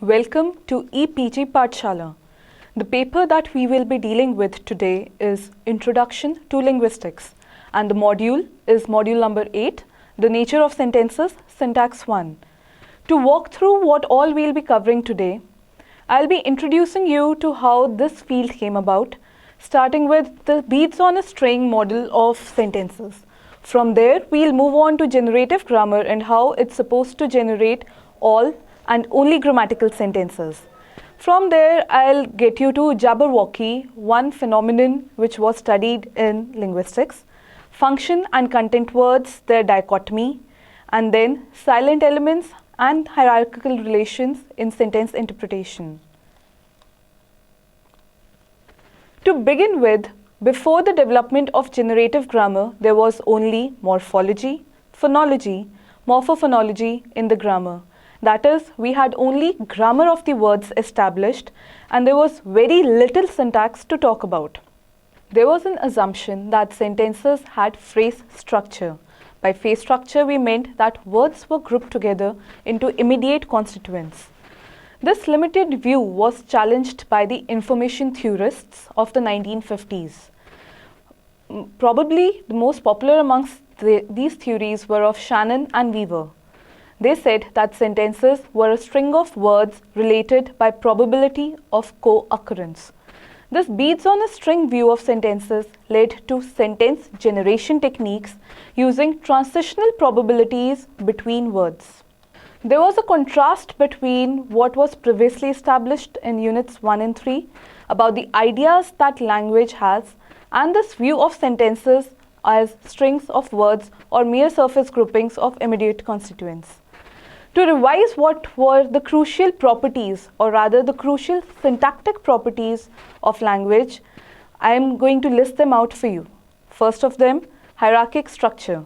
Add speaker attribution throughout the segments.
Speaker 1: Welcome to EPG Pathshala. The paper that we will be dealing with today is Introduction to Linguistics, and the module is module number 8, The Nature of Sentences, Syntax 1. To walk through what all we'll be covering today, I'll be introducing you to how this field came about, starting with the beads on a string model of sentences. From there, we'll move on to generative grammar and how it's supposed to generate all and only grammatical sentences. From there, I'll get you to Jabberwocky, one phenomenon which was studied in linguistics, function and content words, their dichotomy, and then silent elements and hierarchical relations in sentence interpretation. To begin with, before the development of generative grammar, there was only morphology, phonology, morphophonology in the grammar. That is, we had only grammar of the words established and there was very little syntax to talk about. There was an assumption that sentences had phrase structure. By phrase structure, we meant that words were grouped together into immediate constituents. This limited view was challenged by the information theorists of the 1950s. Probably the most popular amongst these theories were of Shannon and Weaver. They said that sentences were a string of words related by probability of co-occurrence. This beads on a string view of sentences led to sentence generation techniques using transitional probabilities between words. There was a contrast between what was previously established in units 1 and 3 about the ideas that language has and this view of sentences as strings of words or mere surface groupings of immediate constituents. To revise what were the crucial properties, or rather the crucial syntactic properties of language, I am going to list them out for you. First of them, hierarchic structure.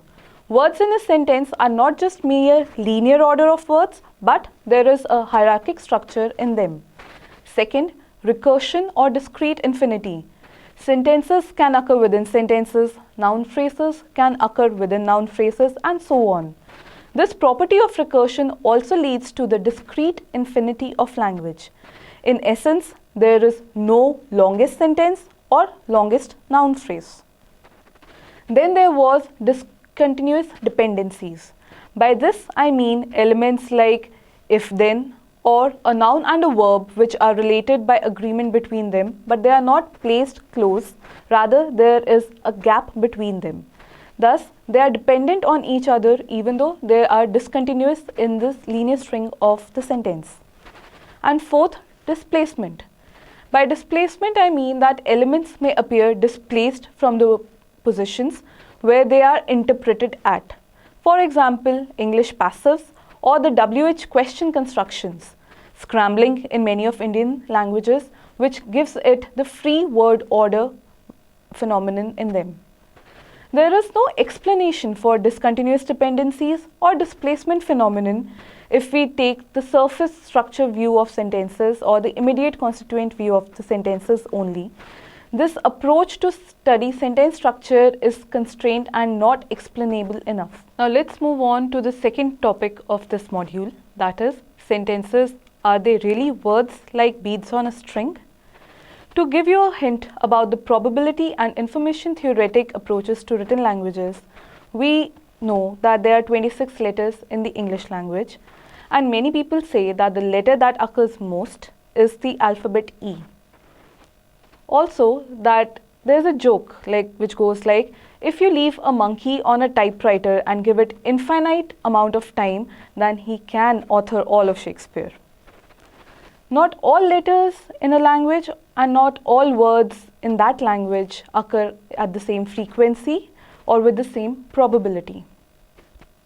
Speaker 1: Words in a sentence are not just mere linear order of words, but there is a hierarchic structure in them. Second, recursion or discrete infinity. Sentences can occur within sentences, noun phrases can occur within noun phrases, and so on. This property of recursion also leads to the discrete infinity of language. In essence, there is no longest sentence or longest noun phrase. Then there was discontinuous dependencies. By this I mean elements like if-then or a noun and a verb which are related by agreement between them, but they are not placed close, rather there is a gap between them. Thus, they are dependent on each other even though they are discontinuous in this linear string of the sentence. And fourth, displacement. By displacement, I mean that elements may appear displaced from the positions where they are interpreted at. For example, English passives or the WH question constructions, scrambling in many of Indian languages, which gives it the free word order phenomenon in them. There is no explanation for discontinuous dependencies or displacement phenomenon if we take the surface structure view of sentences or the immediate constituent view of the sentences only. This approach to study sentence structure is constrained and not explainable enough. Now let's move on to the second topic of this module, that is, sentences, are they really words like beads on a string? To give you a hint about the probability and information theoretic approaches to written languages, we know that there are 26 letters in the English language, and many people say that the letter that occurs most is the alphabet E. Also, that there is a joke which goes like, if you leave a monkey on a typewriter and give it infinite amount of time, then he can author all of Shakespeare. Not all letters in a language and not all words in that language occur at the same frequency or with the same probability.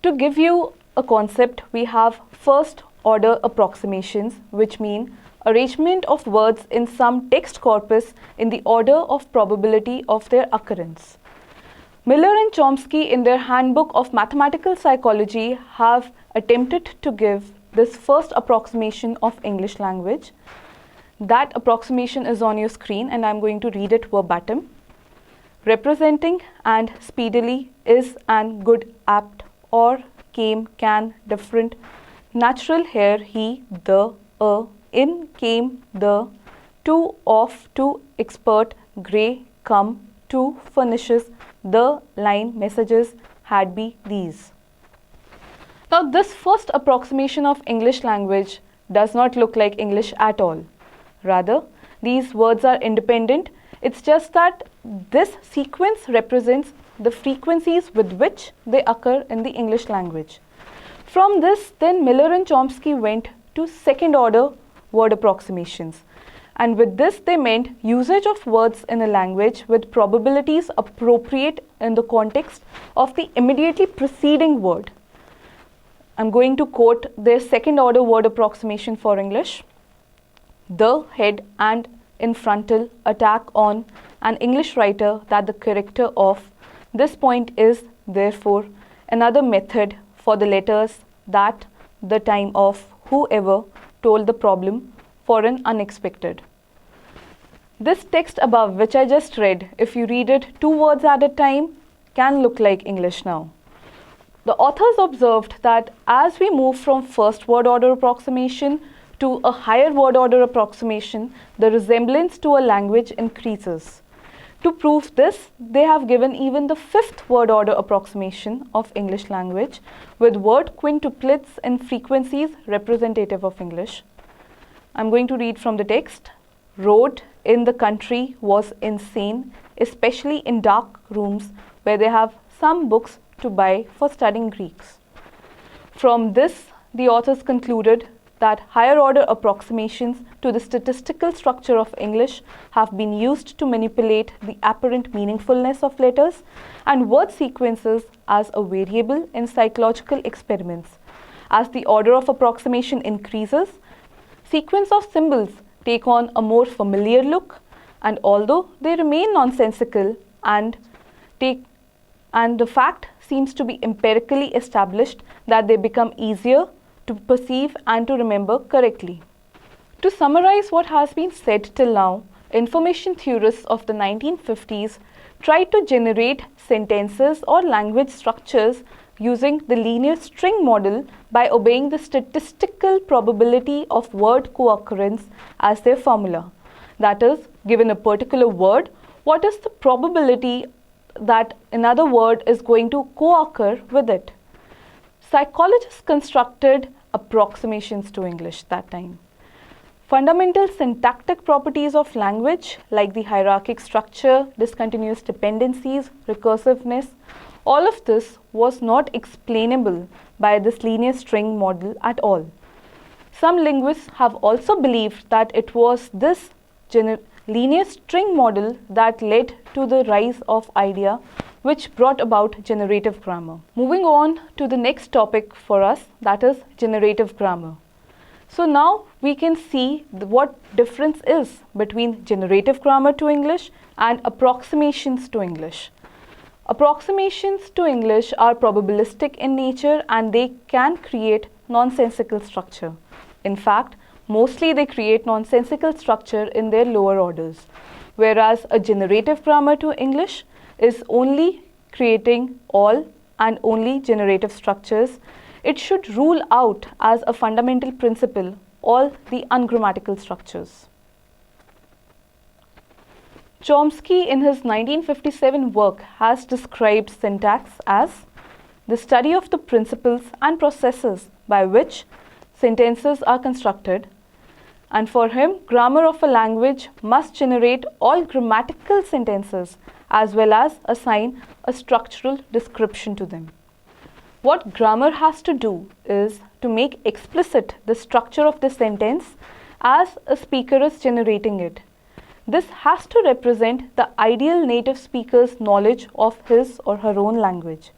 Speaker 1: To give you a concept, we have first order approximations, which mean arrangement of words in some text corpus in the order of probability of their occurrence. Miller and Chomsky in their Handbook of Mathematical Psychology have attempted to give this first approximation of English language. That approximation is on your screen and I'm going to read it verbatim. Representing and speedily is and good apt or came can different natural here he the in came the to off to expert grey come to furnishes the line messages had be these. Now this first approximation of English language does not look like English at all. Rather, these words are independent. It's just that this sequence represents the frequencies with which they occur in the English language. From this, then Miller and Chomsky went to second order word approximations. And with this, they meant usage of words in a language with probabilities appropriate in the context of the immediately preceding word. I'm going to quote their second order word approximation for English. The head and in frontal attack on an English writer that the character of this point is therefore another method for the letters that the time of whoever told the problem for an unexpected. This text above which I just read, if you read it 2 words at a time, can look like English now. The authors observed that as we move from first word order approximation to a higher word order approximation, the resemblance to a language increases. To prove this, they have given even the fifth word order approximation of English language with word quintuplets in frequencies representative of English. I'm going to read from the text. Road in the country was insane, especially in dark rooms where they have some books to buy for studying Greeks. From this, the authors concluded that higher order approximations to the statistical structure of English have been used to manipulate the apparent meaningfulness of letters and word sequences as a variable in psychological experiments. As the order of approximation increases, sequence of symbols take on a more familiar look, and although they remain nonsensical and the fact seems to be empirically established that they become easier to perceive and to remember correctly. To summarize what has been said till now, information theorists of the 1950s tried to generate sentences or language structures using the linear string model by obeying the statistical probability of word co-occurrence as their formula. That is, given a particular word, what is the probability that another word is going to co-occur with it? Psychologists constructed approximations to English that time. Fundamental syntactic properties of language like the hierarchic structure, discontinuous dependencies, recursiveness, all of this was not explainable by this linear string model at all. Some linguists have also believed that it was this linear string model that led to the rise of idea which brought about generative grammar. Moving on to the next topic for us, that is generative grammar. So now we can see what difference is between generative grammar to English and approximations to English. Approximations to English are probabilistic in nature and they can create nonsensical structure. In fact, mostly they create nonsensical structure in their lower orders, whereas a generative grammar to English is only creating all and only generative structures. It should rule out as a fundamental principle all the ungrammatical structures. Chomsky in his 1957 work has described syntax as the study of the principles and processes by which sentences are constructed, and for him grammar of a language must generate all grammatical sentences as well as assign a structural description to them. What grammar has to do is to make explicit the structure of the sentence as a speaker is generating it. This has to represent the ideal native speaker's knowledge of his or her own language.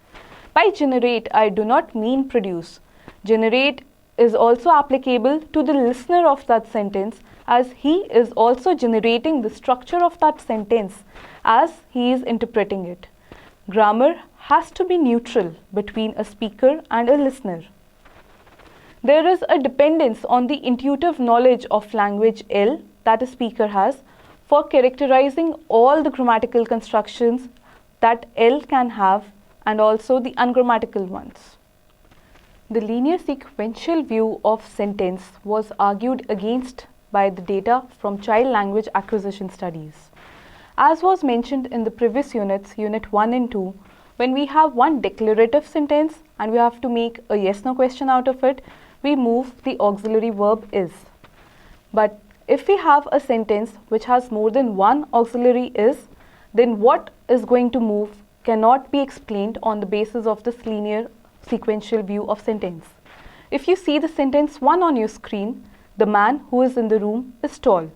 Speaker 1: By generate, I do not mean produce. Generate is also applicable to the listener of that sentence, as he is also generating the structure of that sentence as he is interpreting it. Grammar has to be neutral between a speaker and a listener. There is a dependence on the intuitive knowledge of language L that a speaker has for characterizing all the grammatical constructions that L can have and also the ungrammatical ones. The linear sequential view of sentence was argued against by the data from child language acquisition studies. As was mentioned in the previous units, Unit 1 and 2, when we have one declarative sentence and we have to make a yes-no question out of it, we move the auxiliary verb is. But if we have a sentence which has more than one auxiliary is, then what is going to move cannot be explained on the basis of this linear sequential view of sentence. If you see the sentence 1 on your screen, the man who is in the room is tall.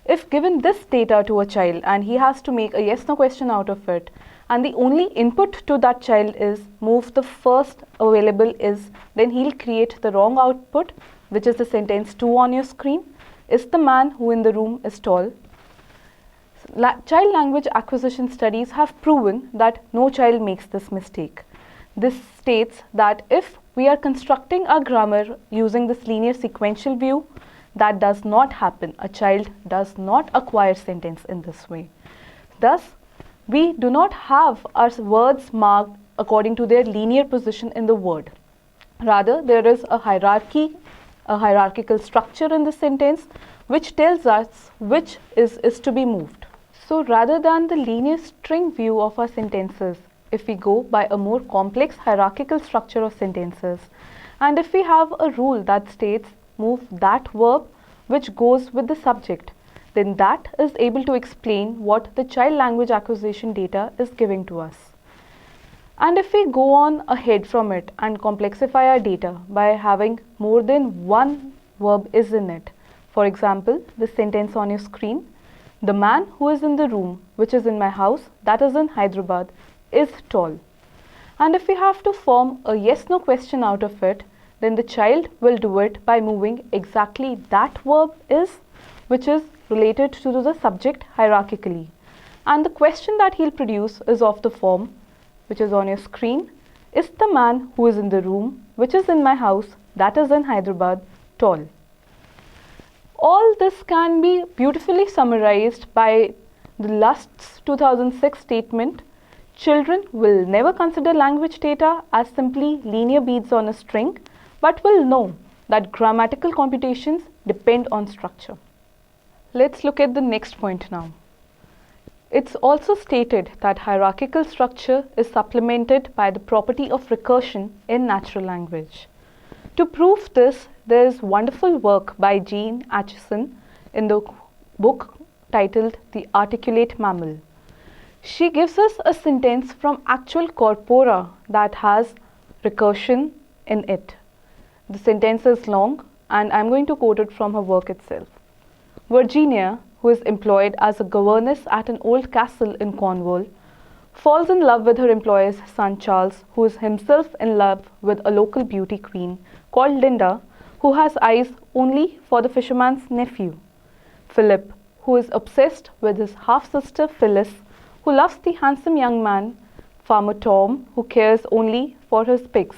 Speaker 1: If given this data to a child and he has to make a yes-no question out of it, and the only input to that child is move the first available is, then he'll create the wrong output, which is the sentence 2 on your screen. Is the man who in the room is tall? Child language acquisition studies have proven that no child makes this mistake. This states that if we are constructing our grammar using this linear sequential view, that does not happen. A child does not acquire sentence in this way. Thus, we do not have our words marked according to their linear position in the word. Rather, there is a hierarchical structure in the sentence which tells us which is to be moved. So rather than the linear string view of our sentences, if we go by a more complex hierarchical structure of sentences, and if we have a rule that states move that verb which goes with the subject, then that is able to explain what the child language acquisition data is giving to us. And if we go on ahead from it and complexify our data by having more than one verb is in it, for example, the sentence on your screen, the man who is in the room, which is in my house, that is in Hyderabad, is tall. And if we have to form a yes-no question out of it, then the child will do it by moving exactly that verb is, which is related to the subject hierarchically. And the question that he'll produce is of the form, which is on your screen, is the man who is in the room, which is in my house, that is in Hyderabad, tall. All this can be beautifully summarized by the Lust's 2006 statement, children will never consider language data as simply linear beads on a string, but will know that grammatical computations depend on structure. Let's look at the next point now. It's also stated that hierarchical structure is supplemented by the property of recursion in natural language. To prove this, there is wonderful work by Jean Acheson in the book titled The Articulate Mammal. She gives us a sentence from actual corpora that has recursion in it. The sentence is long and I'm going to quote it from her work itself. Virginia, who is employed as a governess at an old castle in Cornwall, falls in love with her employer's son Charles, who is himself in love with a local beauty queen called Linda, who has eyes only for the fisherman's nephew. Philip, who is obsessed with his half-sister Phyllis, who loves the handsome young man, Farmer Tom, who cares only for his pigs.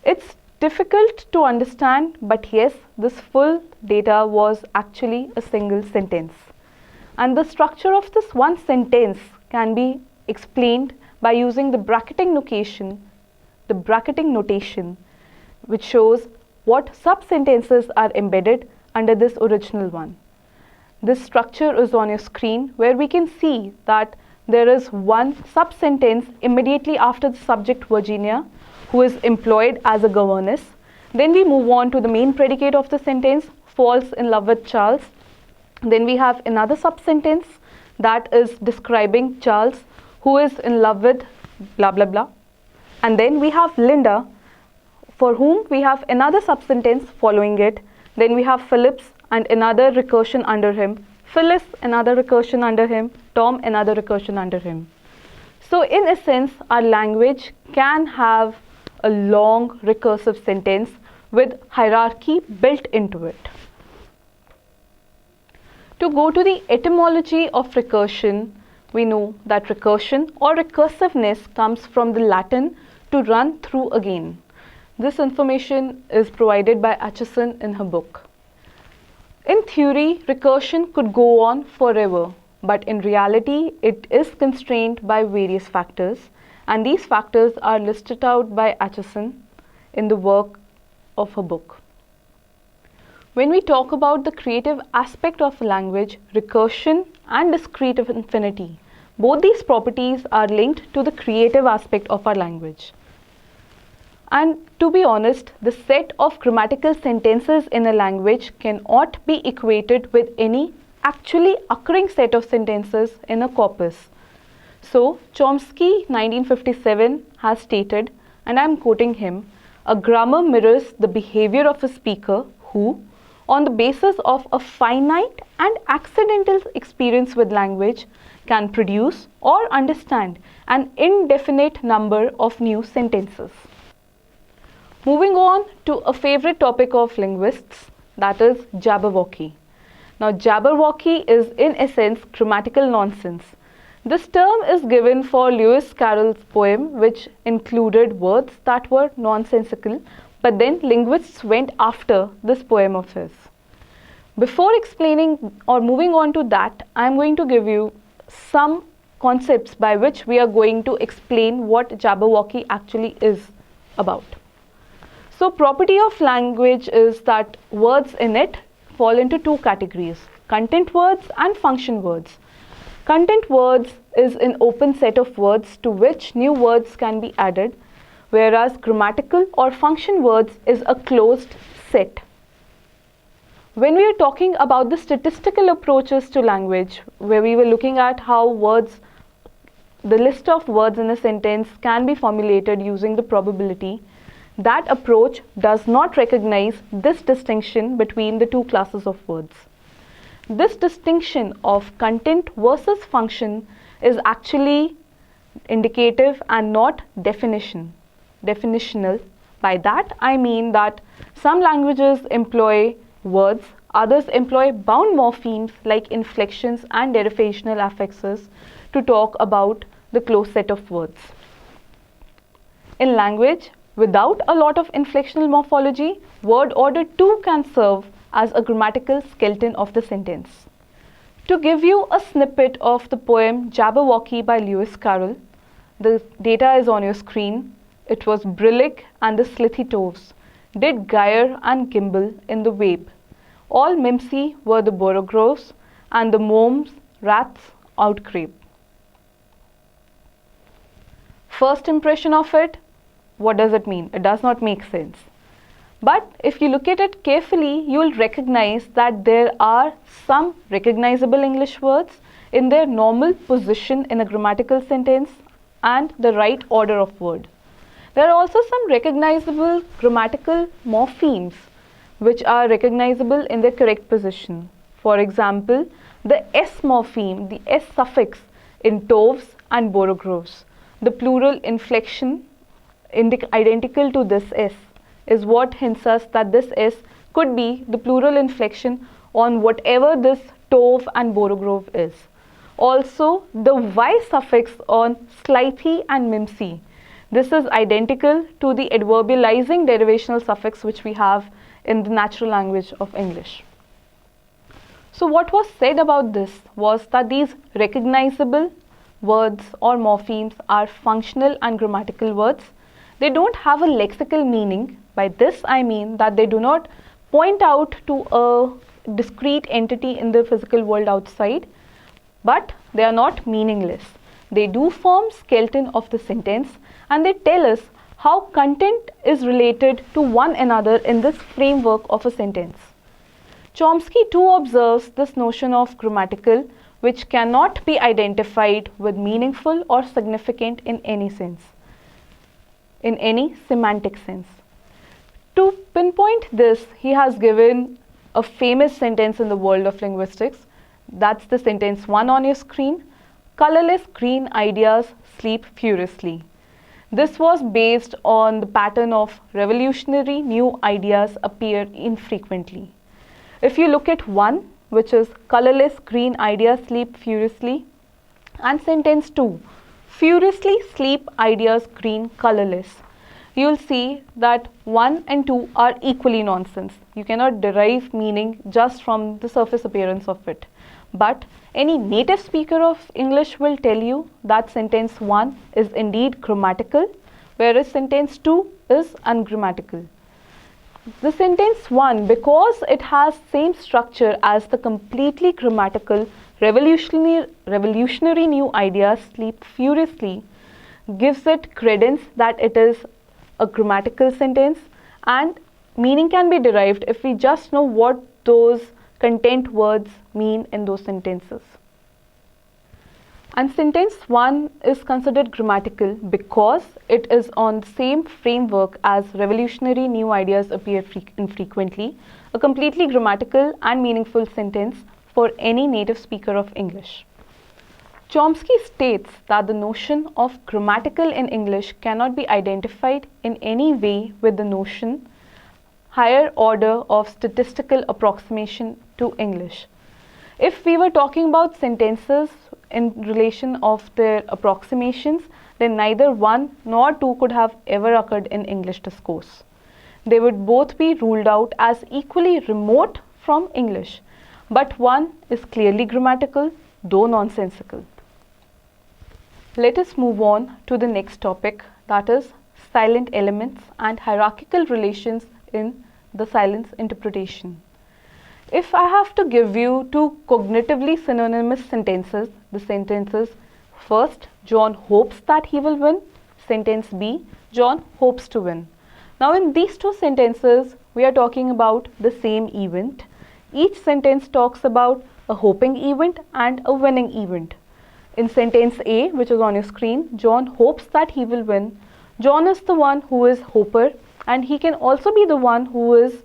Speaker 1: It's difficult to understand, but yes, this full data was actually a single sentence. And the structure of this one sentence can be explained by using the bracketing notation, which shows what sub-sentences are embedded under this original one. This structure is on your screen, where we can see that there is one sub-sentence immediately after the subject Virginia, who is employed as a governess. Then we move on to the main predicate of the sentence, falls in love with Charles. Then we have another sub-sentence that is describing Charles, who is in love with blah blah blah. And then we have Linda, for whom we have another sub-sentence following it. Then we have Phillips and another recursion under him, Phyllis another recursion under him, Tom another recursion under him. So in essence, our language can have a long recursive sentence with hierarchy built into it. To go to the etymology of recursion, we know that recursion or recursiveness comes from the Latin to run through again. This information is provided by Acheson in her book. In theory, recursion could go on forever, but in reality, it is constrained by various factors, and these factors are listed out by Acheson in the work of a book. When we talk about the creative aspect of a language, recursion and discrete infinity, both these properties are linked to the creative aspect of our language. And to be honest, the set of grammatical sentences in a language cannot be equated with any actually occurring set of sentences in a corpus. So, Chomsky 1957 has stated, and I am quoting him, "A grammar mirrors the behavior of a speaker who, on the basis of a finite and accidental experience with language, can produce or understand an indefinite number of new sentences." Moving on to a favorite topic of linguists, that is Jabberwocky. Now, Jabberwocky is in essence grammatical nonsense. This term is given for Lewis Carroll's poem, which included words that were nonsensical, but then linguists went after this poem of his. Before explaining or moving on to that, I am going to give you some concepts by which we are going to explain what Jabberwocky actually is about. So, property of language is that words in it fall into two categories: content words and function words. Content words is an open set of words to which new words can be added, whereas grammatical or function words is a closed set. When we are talking about the statistical approaches to language, where we were looking at how the list of words in a sentence can be formulated using the probability, that approach does not recognize this distinction between the two classes of words. This distinction of content versus function is actually indicative and not definitional. By that I mean that some languages employ words, others employ bound morphemes like inflections and derivational affixes to talk about the closed set of words. In language without a lot of inflectional morphology, word order too can serve as a grammatical skeleton of the sentence. To give you a snippet of the poem Jabberwocky by Lewis Carroll, the data is on your screen. It was brillig and the slithy toves, did gyre and gimble in the wabe. All mimsy were the borogoves, and the momes rats outcrape. First impression of it, what does it mean? It does not make sense. But if you look at it carefully, you will recognize that there are some recognizable English words in their normal position in a grammatical sentence and the right order of word. There are also some recognizable grammatical morphemes which are recognizable in their correct position. For example, the S morpheme, the S suffix in toves and borogoves, the plural inflection identical to this S is what hints us that this S could be the plural inflection on whatever this tove and borogrove is. Also, the Y suffix on slithy and mimsy. This is identical to the adverbializing derivational suffix which we have in the natural language of English. So what was said about this was that these recognizable words or morphemes are functional and grammatical words. They don't have a lexical meaning. By this I mean that they do not point out to a discrete entity in the physical world outside, but they are not meaningless. They do form skeleton of the sentence, and they tell us how content is related to one another in this framework of a sentence. Chomsky too observes this notion of grammatical, which cannot be identified with meaningful or significant in any sense, in any semantic sense. To pinpoint this, he has given a famous sentence in the world of linguistics. That's the sentence 1 on your screen. Colorless green ideas sleep furiously. This was based on the pattern of revolutionary new ideas appear infrequently. If you look at 1, which is colorless green ideas sleep furiously, and sentence 2, furiously sleep ideas green colorless, you will see that 1 and 2 are equally nonsense. You cannot derive meaning just from the surface appearance of it. But any native speaker of English will tell you that sentence 1 is indeed grammatical, whereas sentence 2 is ungrammatical. The sentence 1, because it has same structure as the completely grammatical revolutionary new ideas sleep furiously, gives it credence that it is a grammatical sentence, and meaning can be derived if we just know what those content words mean in those sentences. And sentence 1 is considered grammatical because it is on the same framework as revolutionary new ideas appear infrequently, a completely grammatical and meaningful sentence for any native speaker of English. Chomsky states that the notion of grammatical in English cannot be identified in any way with the notion higher order of statistical approximation to English. If we were talking about sentences in relation of their approximations, then neither one nor two could have ever occurred in English discourse. They would both be ruled out as equally remote from English, but one is clearly grammatical, though nonsensical. Let us move on to the next topic, that is silent elements and hierarchical relations in the silence interpretation. If I have to give you two cognitively synonymous sentences, the sentences first, John hopes that he will win, sentence B, John hopes to win. Now in these two sentences, we are talking about the same event. Each sentence talks about a hoping event and a winning event. In sentence A, which is on your screen, John hopes that he will win. John is the one who is hoper, and he can also be the one who is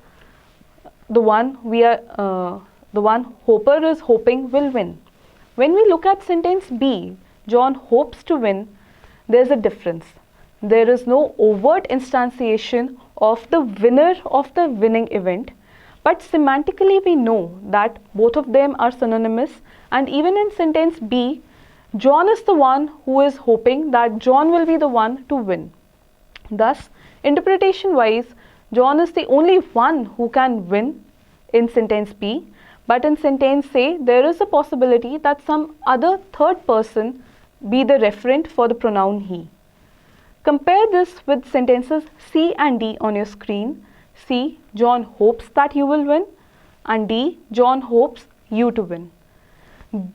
Speaker 1: the one Hopper is hoping will win. When we look at sentence B, John hopes to win, there's a difference. There is no overt instantiation of the winner of the winning event, but semantically we know that both of them are synonymous, and even in sentence B, John is the one who is hoping that John will be the one to win. Thus, interpretation wise, John is the only one who can win in sentence B, but in sentence A, there is a possibility that some other third person be the referent for the pronoun he. Compare this with sentences C and D on your screen. C, John hopes that you will win, and D, John hopes you to win.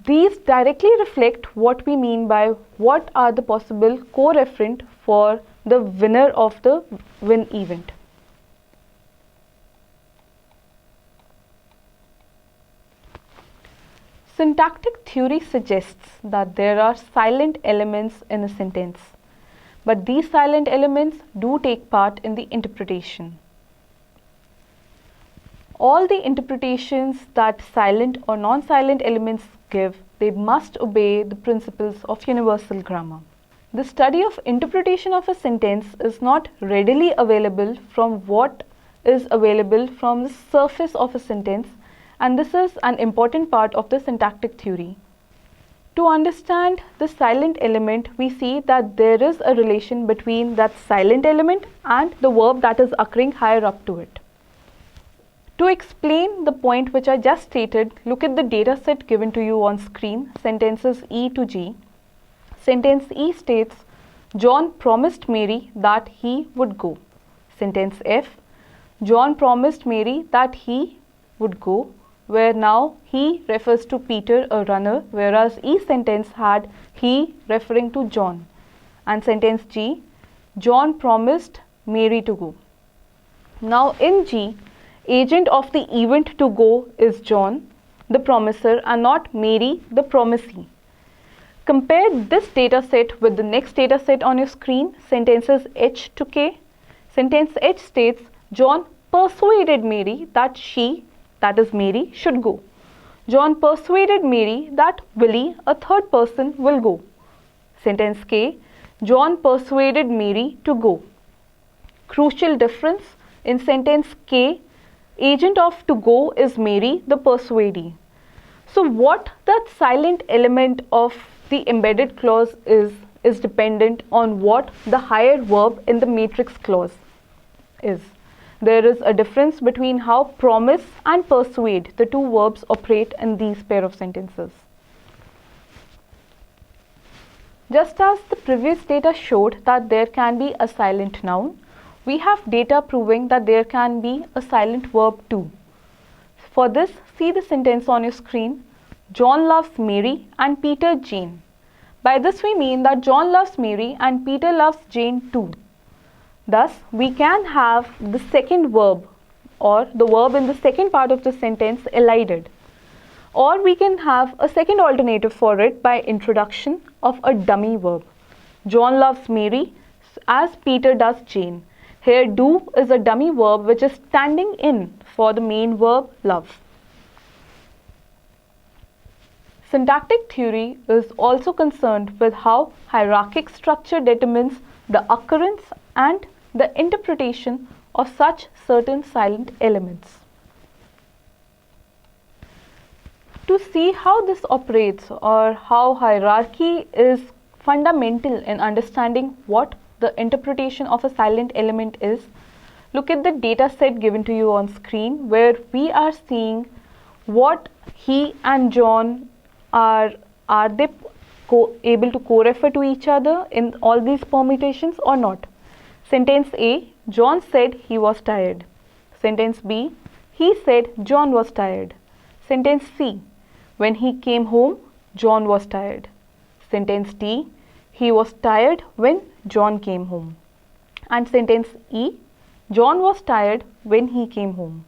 Speaker 1: These directly reflect what we mean by what are the possible co-referent for the winner of the win event. Syntactic theory suggests that there are silent elements in a sentence, but these silent elements do take part in the interpretation. All the interpretations that silent or non-silent elements give, they must obey the principles of universal grammar. The study of interpretation of a sentence is not readily available from what is available from the surface of a sentence, and this is an important part of the syntactic theory. To understand the silent element, we see that there is a relation between that silent element and the verb that is occurring higher up to it. To explain the point which I just stated, look at the data set given to you on screen, sentences E to G. Sentence E states, John promised Mary that he would go. Sentence F, John promised Mary that he would go, where now he refers to Peter, a runner, whereas E sentence had he referring to John. And sentence G, John promised Mary to go. Now in G, agent of the event to go is John, the promiser, and not Mary, the promisee. Compare this data set with the next data set on your screen, sentences H to K. Sentence H states, John persuaded Mary that she, that is Mary, should go. John persuaded Mary that Willie, a third person, will go. Sentence K, John persuaded Mary to go. Crucial difference, in sentence K, agent of to go is Mary, the persuadee. So what that silent element of the embedded clause is dependent on what the higher verb in the matrix clause is. There is a difference between how promise and persuade, the two verbs, operate in these pair of sentences. Just as the previous data showed that there can be a silent noun, we have data proving that there can be a silent verb too. For this, see the sentence on your screen. John loves Mary and Peter Jane. By this we mean that John loves Mary and Peter loves Jane too. Thus, we can have the second verb or the verb in the second part of the sentence elided. Or we can have a second alternative for it by introduction of a dummy verb. John loves Mary as Peter does Jane. Here do is a dummy verb which is standing in for the main verb love. Syntactic theory is also concerned with how hierarchic structure determines the occurrence and the interpretation of such certain silent elements. To see how this operates or how hierarchy is fundamental in understanding what the interpretation of a silent element is, look at the data set given to you on screen where we are seeing what he and John are they able to co-refer to each other in all these permutations or not. Sentence A, John said he was tired. Sentence B, he said John was tired. Sentence C, when he came home, John was tired. Sentence D, he was tired when John came home. And sentence E, John was tired when he came home.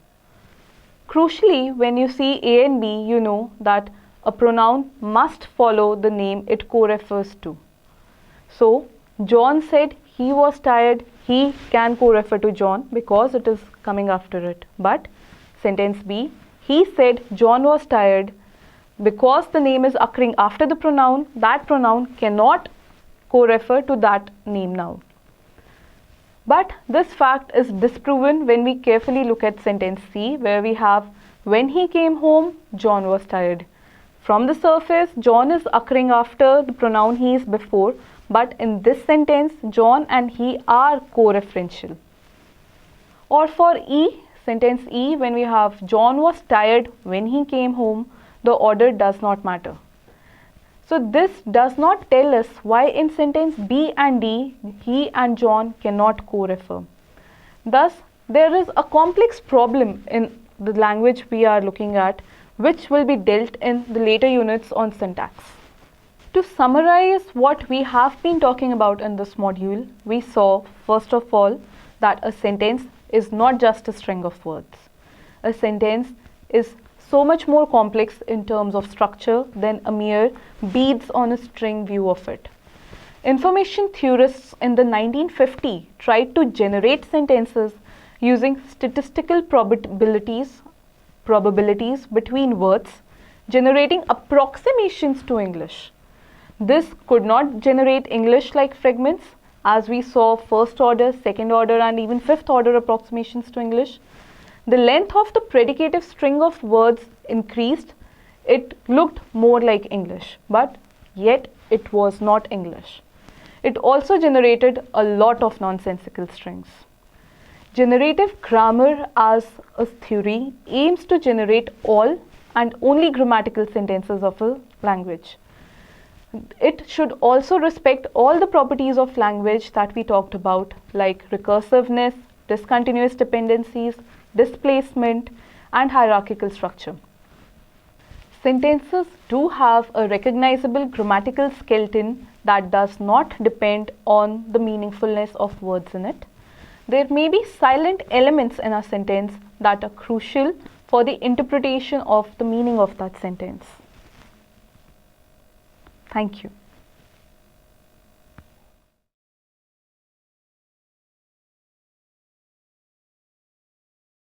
Speaker 1: Crucially, when you see A and B, you know that a pronoun must follow the name it co-refers to. So, John said he was tired, he can co-refer to John because it is coming after it. But sentence B, he said John was tired, because the name is occurring after the pronoun, that pronoun cannot co-refer to that name now. But this fact is disproven when we carefully look at sentence C, where we have when he came home, John was tired. From the surface, John is occurring after the pronoun he is before, but in this sentence, John and he are co-referential. Or for E, sentence E, when we have John was tired when he came home, the order does not matter. So this does not tell us why in sentence B and D, he and John cannot co-refer. Thus, there is a complex problem in the language we are looking at, which will be dealt in the later units on syntax. To summarize what we have been talking about in this module, we saw first of all that a sentence is not just a string of words. A sentence is so much more complex in terms of structure than a mere beads on a string view of it. Information theorists in the 1950s tried to generate sentences using statistical probabilities between words, generating approximations to English. This could not generate English-like fragments, as we saw first order, second order and even fifth order approximations to English. The length of the predicative string of words increased. It looked more like English, but yet it was not English. It also generated a lot of nonsensical strings. Generative grammar as a theory aims to generate all and only grammatical sentences of a language. It should also respect all the properties of language that we talked about, like recursiveness, discontinuous dependencies, displacement, and hierarchical structure. Sentences do have a recognizable grammatical skeleton that does not depend on the meaningfulness of words in it. There may be silent elements in a sentence that are crucial for the interpretation of the meaning of that sentence. Thank you.